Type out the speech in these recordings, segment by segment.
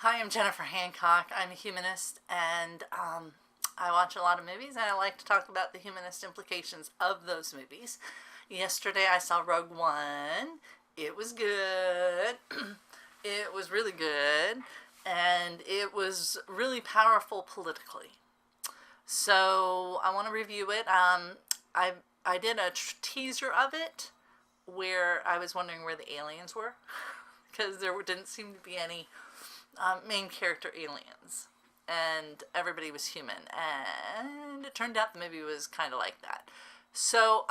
Hi, I'm Jennifer Hancock. I'm a humanist, and I watch a lot of movies, and I like to talk about the humanist implications of those movies. Yesterday, I saw Rogue One. It was good. It was really good, and it was really powerful politically. So I want to review it. I did a teaser of it where I was wondering where the aliens were because there didn't seem to be any main character aliens, and everybody was human, and it turned out the movie was kind of like that. So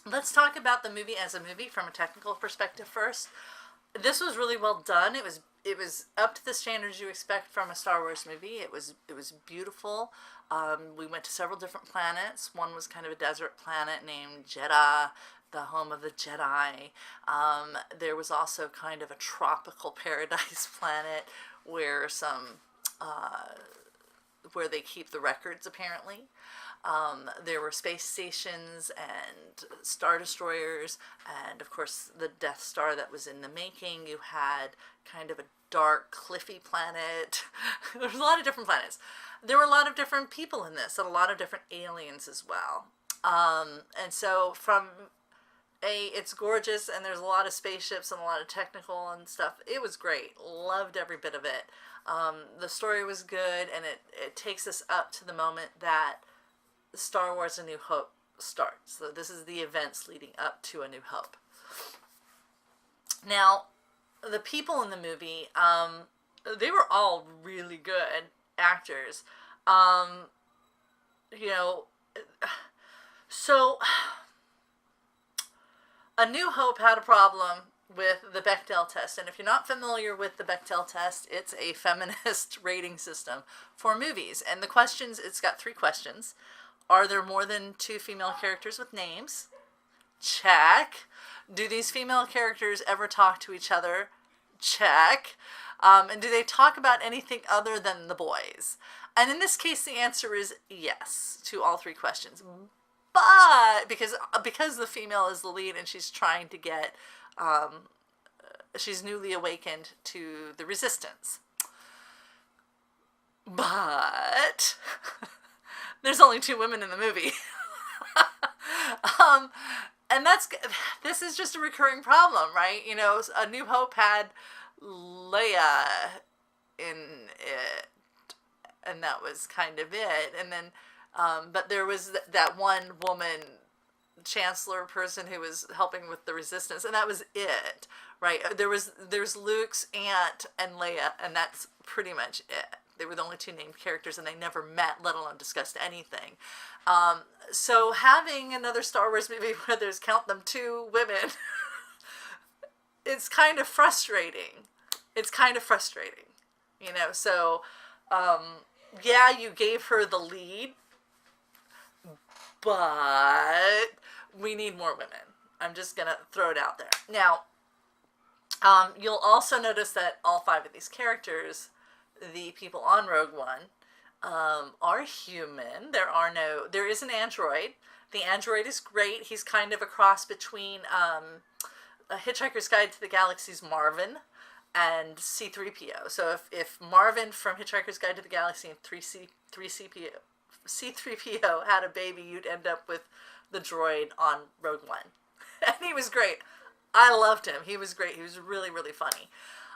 let's talk about the movie as a movie from a technical perspective first. This was really well done. It was up to the standards you expect from a Star Wars movie. It was beautiful. We went to several different planets. One was kind of a desert planet named Jeddah, the home of the Jedi. There was also kind of a tropical paradise planet where where they keep the records, apparently. There were space stations and star destroyers, and of course the Death Star that was in the making. You had kind of a dark, cliffy planet. There was a lot of different planets. There were a lot of different people in this, and a lot of different aliens as well. And so it's gorgeous, and there's a lot of spaceships and a lot of technical and stuff. It was great. Loved every bit of it. The story was good, and it takes us up to the moment that Star Wars A New Hope starts. So this is the events leading up to A New Hope. Now, the people in the movie, they were all really good actors. You know, so A New Hope had a problem with the Bechdel test. And if you're not familiar with the Bechdel test, it's a feminist rating system for movies. And the questions, it's got 3 questions. Are there more than 2 female characters with names? Check. Do these female characters ever talk to each other? Check. And do they talk about anything other than the boys? And in this case, the answer is yes to all 3 questions. But because the female is the lead and she's trying to get, she's newly awakened to the resistance. But there's only 2 women in the movie. And this is just a recurring problem, right? You know, A New Hope had Leia in it, and that was kind of it. And then, but there was that one woman chancellor person who was helping with the resistance, and that was it, right? There's Luke's aunt and Leia, and that's pretty much it. They were the only 2 named characters, and they never met, let alone discussed anything. So having another Star Wars movie where there's, count them, 2 women, it's kind of frustrating. It's kind of frustrating, you know. So, yeah, you gave her the lead, but we need more women. I'm just going to throw it out there. Now, you'll also notice that all 5 of these characters, the people on Rogue One, are human. There is an android. The android is great. He's kind of a cross between A Hitchhiker's Guide to the Galaxy's Marvin and C-3PO. So if Marvin from Hitchhiker's Guide to the Galaxy and C-3PO had a baby, you'd end up with the droid on Rogue One. And he was great. I loved him. He was great. He was really, really funny.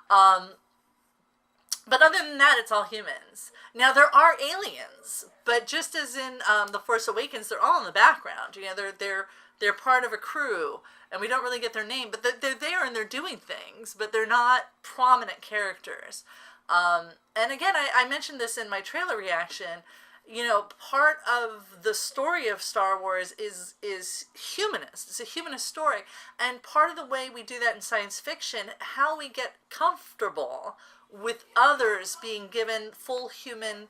But other than that, it's all humans. Now, there are aliens, but just as in The Force Awakens, they're all in the background. You know, they're part of a crew, and we don't really get their name, but they're there and they're doing things, but they're not prominent characters. And again, I mentioned this in my trailer reaction. You know, part of the story of Star Wars is humanist. It's a humanist story. And part of the way we do that in science fiction, how we get comfortable with others being given full human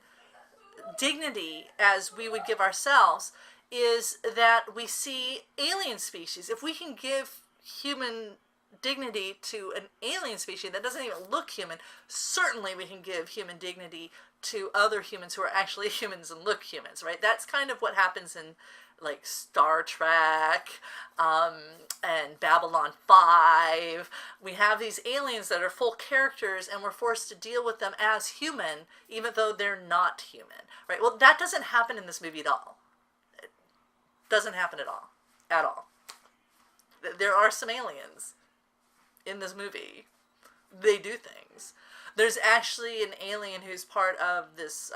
dignity as we would give ourselves, is that we see alien species. If we can give human dignity to an alien species that doesn't even look human, certainly we can give human dignity to other humans who are actually humans and look humans, right? That's kind of what happens in like Star Trek, and Babylon 5. We have these aliens that are full characters, and we're forced to deal with them as human, even though they're not human, right? Well, that doesn't happen in this movie at all. It doesn't happen at all. At all. There are some aliens in this movie. They do things. There's actually an alien who's part of this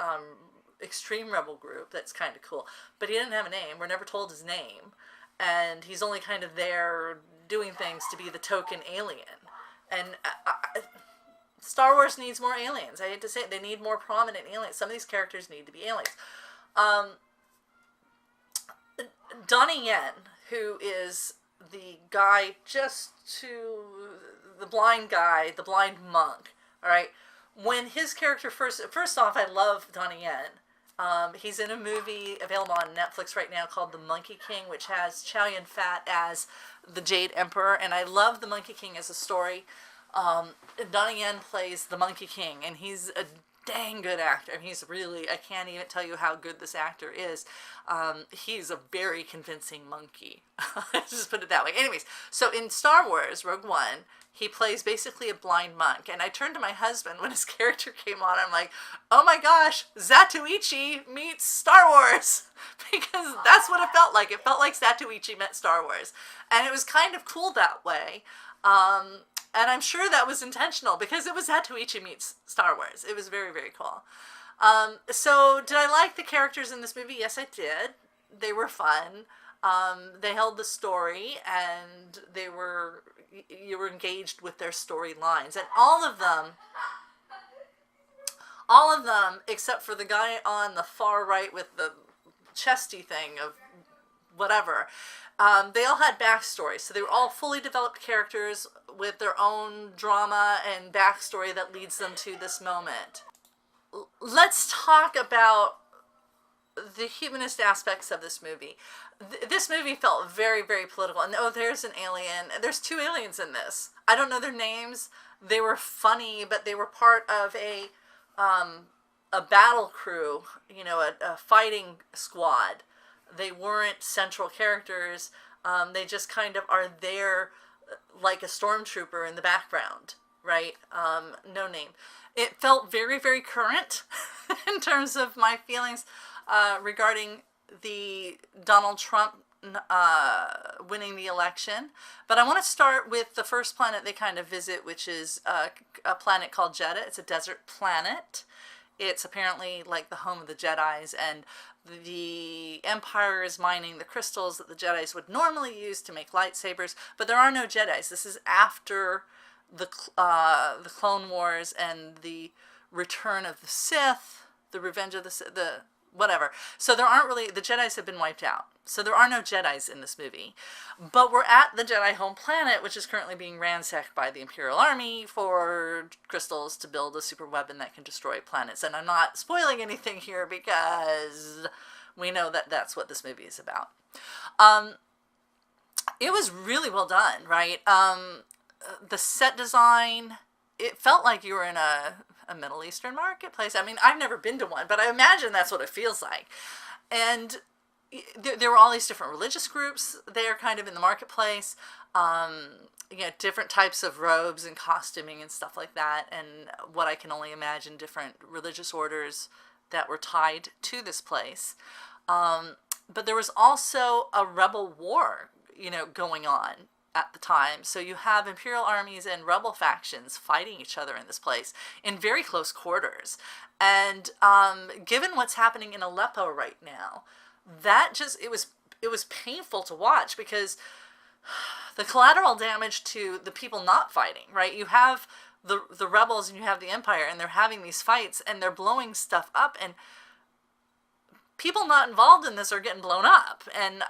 extreme rebel group that's kind of cool, but he didn't have a name. We're never told his name, and he's only kind of there doing things to be the token alien. And Star Wars needs more aliens. I hate to say it, they need more prominent aliens. Some of these characters need to be aliens. Donnie Yen, who is the guy just to the blind guy, the blind monk, all right? When his character first off, I love Donnie Yen. He's in a movie available on Netflix right now called The Monkey King, which has Chow Yun-fat as the Jade Emperor, and I love The Monkey King as a story. Donnie Yen plays the Monkey King, and he's a dang good actor. He's really, I can't even tell you how good this actor is. He's a very convincing monkey. Let's just put it that way. Anyways, so in Star Wars, Rogue One, he plays basically a blind monk. And I turned to my husband when his character came on. I'm like, oh my gosh, Zatoichi meets Star Wars. Because that's what it felt like. It felt like Zatoichi met Star Wars. And it was kind of cool that way. And I'm sure that was intentional because it was Zatoichi meets Star Wars. It was very, very cool. So did I like the characters in this movie? Yes, I did. They were fun. They held the story, and you were engaged with their storylines. And all of them, except for the guy on the far right with the chesty thing of whatever, they all had backstories. So they were all fully developed characters with their own drama and backstory that leads them to this moment. Let's talk about the humanist aspects of this movie. This movie felt very, very political. And oh, there's an alien. There's two aliens in this. I don't know their names. They were funny, but they were part of a battle crew, a fighting squad. They weren't central characters. They just kind of are there like a stormtrooper in the background, right? No name. It felt very, very current in terms of my feelings regarding the Donald Trump winning the election. But I want to start with the first planet they kind of visit, which is a planet called Jeddah. It's a desert planet. It's apparently like the home of the Jedis, and the Empire is mining the crystals that the Jedis would normally use to make lightsabers, but there are no Jedis. This is after the Clone Wars and the return of the Sith, the Revenge of the Sith, whatever. So there aren't really, the Jedis have been wiped out. So there are no Jedis in this movie. But we're at the Jedi home planet, which is currently being ransacked by the Imperial Army for crystals to build a super weapon that can destroy planets. And I'm not spoiling anything here because we know that that's what this movie is about. It was really well done, right? The set design, it felt like you were in a Middle Eastern marketplace. I mean, I've never been to one, but I imagine that's what it feels like. And there were all these different religious groups there kind of in the marketplace. Different types of robes and costuming and stuff like that. And what I can only imagine, different religious orders that were tied to this place. But there was also a rebel war, going on at the time. So you have imperial armies and rebel factions fighting each other in this place in very close quarters. And given what's happening in Aleppo right now, it was painful to watch because the collateral damage to the people not fighting, right? You have the rebels and you have the Empire, and they're having these fights and they're blowing stuff up, and people not involved in this are getting blown up. And,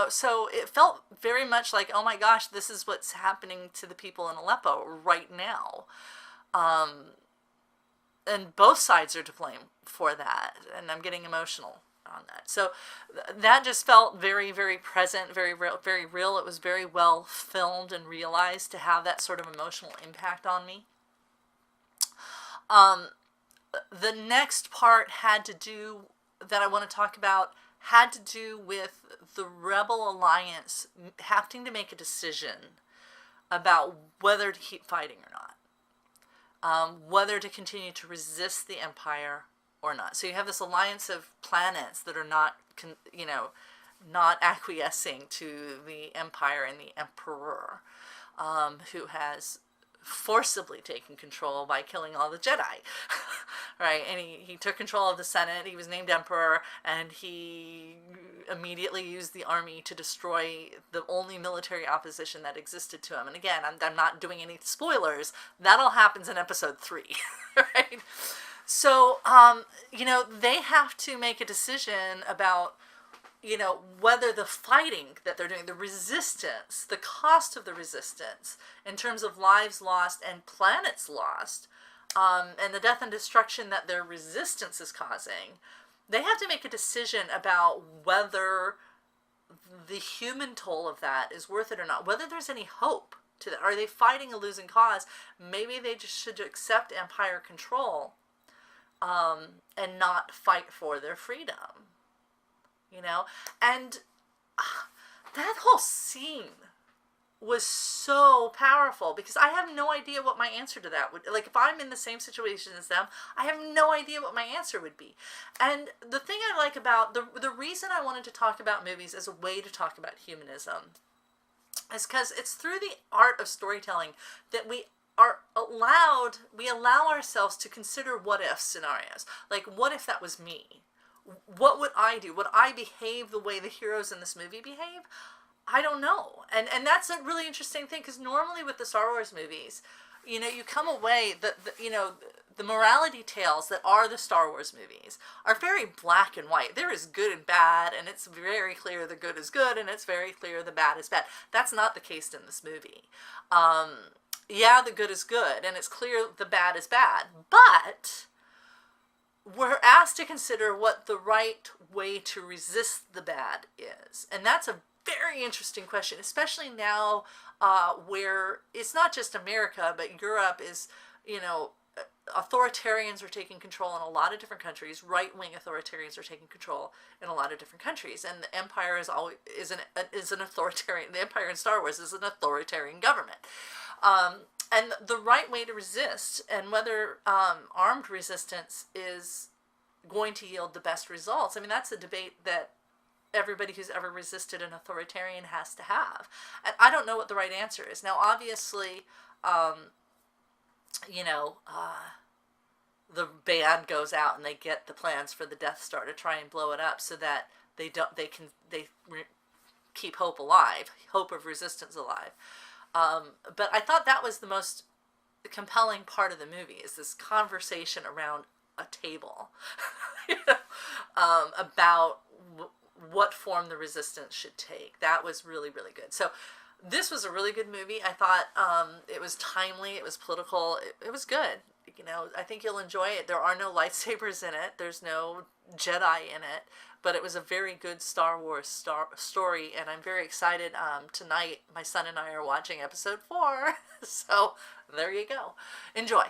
so it felt very much like, oh my gosh, this is what's happening to the people in Aleppo right now. And both sides are to blame for that. And I'm getting emotional on that. So that just felt very, very present, very real, very real. It was very well filmed and realized to have that sort of emotional impact on me. The next part had to do that I want to talk about had to do with the Rebel Alliance having to make a decision about whether to keep fighting or not, whether to continue to resist the Empire or not. So you have this alliance of planets that are not, not acquiescing to the Empire and the Emperor, who has forcibly taken control by killing all the Jedi, right? And he took control of the Senate. He was named emperor, and he immediately used the army to destroy the only military opposition that existed to him. And again, I'm not doing any spoilers. That all happens in episode 3, right? So, they have to make a decision about, whether the fighting that they're doing, the resistance, the cost of the resistance in terms of lives lost and planets lost, and the death and destruction that their resistance is causing, they have to make a decision about whether the human toll of that is worth it or not, whether there's any hope to that. Are they fighting a losing cause? Maybe they just should accept Empire control, and not fight for their freedom. And that whole scene was so powerful, because I have no idea what my answer to that would, like, if I'm in the same situation as them, I have no idea what my answer would be. And the thing I like about, the reason I wanted to talk about movies as a way to talk about humanism is because it's through the art of storytelling that we allow ourselves to consider what if scenarios. Like, what if that was me? What would I do? Would I behave the way the heroes in this movie behave? I don't know. And that's a really interesting thing, because normally with the Star Wars movies, you come away, the morality tales that are the Star Wars movies are very black and white. There is good and bad, and it's very clear the good is good, and it's very clear the bad is bad. That's not the case in this movie. Yeah, the good is good, and it's clear the bad is bad, but we're asked to consider what the right way to resist the bad is. And that's a very interesting question, especially now where it's not just America, but Europe is, authoritarians are taking control in a lot of different countries. Right-wing authoritarians are taking control in a lot of different countries. And the Empire is an authoritarian, the Empire in Star Wars is an authoritarian government. And the right way to resist, and whether armed resistance is going to yield the best results, I mean, that's a debate that everybody who's ever resisted an authoritarian has to have. And I don't know what the right answer is. Now, obviously, the band goes out and they get the plans for the Death Star to try and blow it up so that they keep hope alive, hope of resistance alive. But I thought that was the most compelling part of the movie, is this conversation around a table about what form the resistance should take. That was really, really good. So this was a really good movie. I thought it was timely, it was political, it was good. I think you'll enjoy it. There are no lightsabers in it. There's no Jedi in it. But it was a very good Star Wars story, and I'm very excited. Tonight, my son and I are watching episode 4, so there you go. Enjoy.